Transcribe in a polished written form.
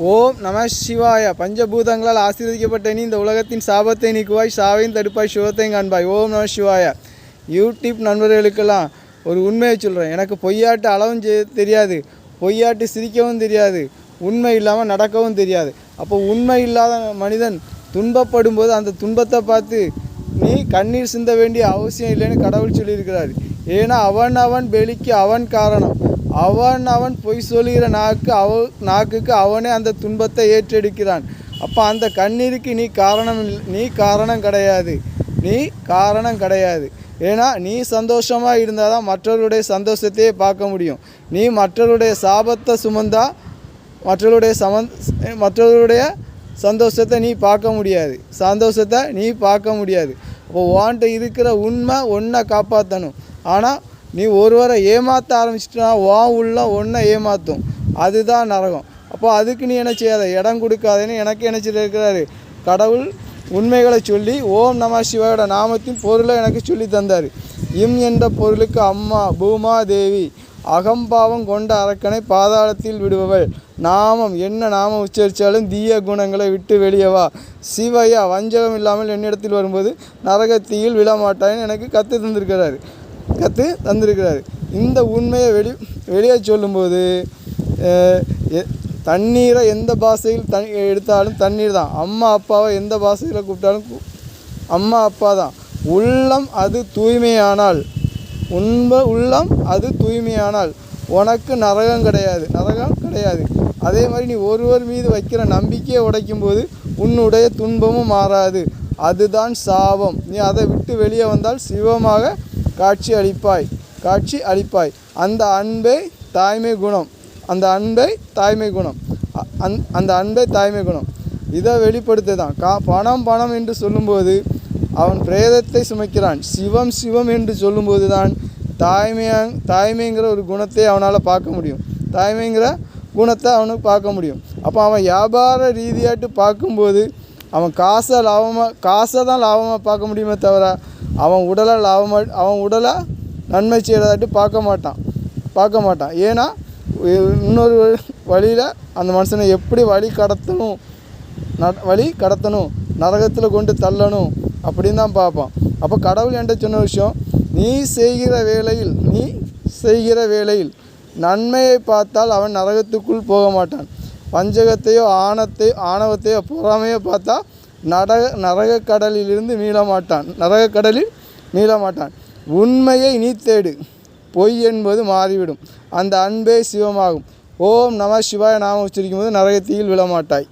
ஓம் நம சிவாய. பஞ்சபூதங்களால் ஆசீர்வதிக்கப்பட்ட நீ இந்த உலகத்தின் சாபத்தை நீக்குவாய், சாவையும் தடுப்பாய், சுகத்தையும் காண்பாய். ஓம் நம சிவாய. யூடியூப் நண்பர்களுக்கெல்லாம் ஒரு உண்மையை சொல்கிறேன். எனக்கு பொய்யாட்டு அளவும் தெரியாது, பொய்யாட்டு சிரிக்கவும் தெரியாது, உண்மை இல்லாமல் நடக்கவும் தெரியாது. அப்போ உண்மை இல்லாத மனிதன் துன்பப்படும் போது அந்த துன்பத்தை பார்த்து நீ கண்ணீர் சிந்த வேண்டிய அவசியம் இல்லைன்னு கடவுள் சொல்லியிருக்கிறார். ஏன்னா அவன் வெளிக்கு அவன் காரணம். அவன் பொய் சொல்லுகிற நாக்குக்கு அவனே அந்த துன்பத்தை ஏற்றெடுக்கிறான். அப்போ அந்த கண்ணீருக்கு நீ காரணம் கிடையாது. ஏன்னா நீ சந்தோஷமாக இருந்தால் தான் மற்றவருடைய சந்தோஷத்தையே பார்க்க முடியும். நீ மற்றவருடைய சாபத்தை சுமந்தா மற்றவருடைய சந்தோஷத்தை நீ பார்க்க முடியாது. அப்போ உன்கிட்ட இருக்கிற உண்மை ஒன்றை காப்பாற்றணும். ஆனால் நீ ஒருவரை ஏமாற்ற ஆரம்பிச்சிட்டா உள்ள ஒன்றை ஏமாற்றும், அதுதான் நரகம். அப்போ அதுக்கு நீ என்ன செய்யாத, இடம் கொடுக்காதேன்னு எனக்கு என்ன செய்திருக்கிறாரு கடவுள். உண்மைகளை சொல்லி ஓம் நம சிவாயோட நாமத்தின் பொருளை எனக்கு சொல்லி தந்தார். என்ற பொருளுக்கு அம்மா பூமா தேவி, அகம்பாவம் கொண்ட அரக்கனை பாதாளத்தில் விடுபவள், நாமம் என்ன நாமம் உச்சரித்தாலும் தீய குணங்களை விட்டு வெளியவா, சிவையா வஞ்சகம் இல்லாமல் என்னிடத்தில் வரும்போது நரகத்தீயில் விழமாட்டாயின்னு எனக்கு கற்று தந்திருக்கிறாரு. இந்த உண்மையை வெளியே சொல்லும்போது தண்ணீரை எந்த பாஷையில் எடுத்தாலும் தண்ணீர் தான். அம்மா அப்பாவை எந்த பாஷையில் கூப்பிட்டாலும் அம்மா அப்பா தான். உள்ளம் அது தூய்மையானால் உனக்கு நரகம் கிடையாது. அதே மாதிரி நீ ஒருவர் மீது வைக்கிற நம்பிக்கையை உடைக்கும் போது உன்னுடைய துன்பமும் மாறாது. அதுதான் சாபம். நீ அதை விட்டு வெளியே வந்தால் சிவமாக காட்சி அளிப்பாய். அந்த அன்பே தாய்மை குணம். இதை வெளிப்படுத்த தான் பணம் என்று சொல்லும்போது அவன் பிரேதத்தை சுமைக்கிறான். சிவம் என்று சொல்லும்போது தான் தாய்மைங்கிற ஒரு குணத்தை அவனால் பார்க்க முடியும். அவனுக்கு பார்க்க முடியும். அப்போ அவன் வியாபார ரீதியாட்டு பார்க்கும்போது அவன் காசை தான் லாபமாக பார்க்க முடியுமே தவிர அவன் உடலை நன்மை செய்கிறதாட்டு பார்க்க மாட்டான். ஏன்னா இன்னொரு வழியில் அந்த மனுஷனை எப்படி வழி கடத்தணும், நரகத்தில் கொண்டு தள்ளணும் அப்படின்னு தான் பார்ப்பான். அப்போ கடவுள் என்கிட்ட சொன்ன விஷயம், நீ செய்கிற வேளையில் நன்மையை பார்த்தால் அவன் நரகத்துக்குள் போக மாட்டான். வஞ்சகத்தையோ ஆணவத்தையோ பொறாமையோ பார்த்தா நரகக்கடலில் மீள மாட்டான். உண்மையை நீ தேடு, பொய் என்பது மாறிவிடும். அந்த அன்பே சிவமாகும். ஓம் நம சிவாய நாமம் உச்சரிக்கும் போது நரகத்தீயில் விழமாட்டாய்.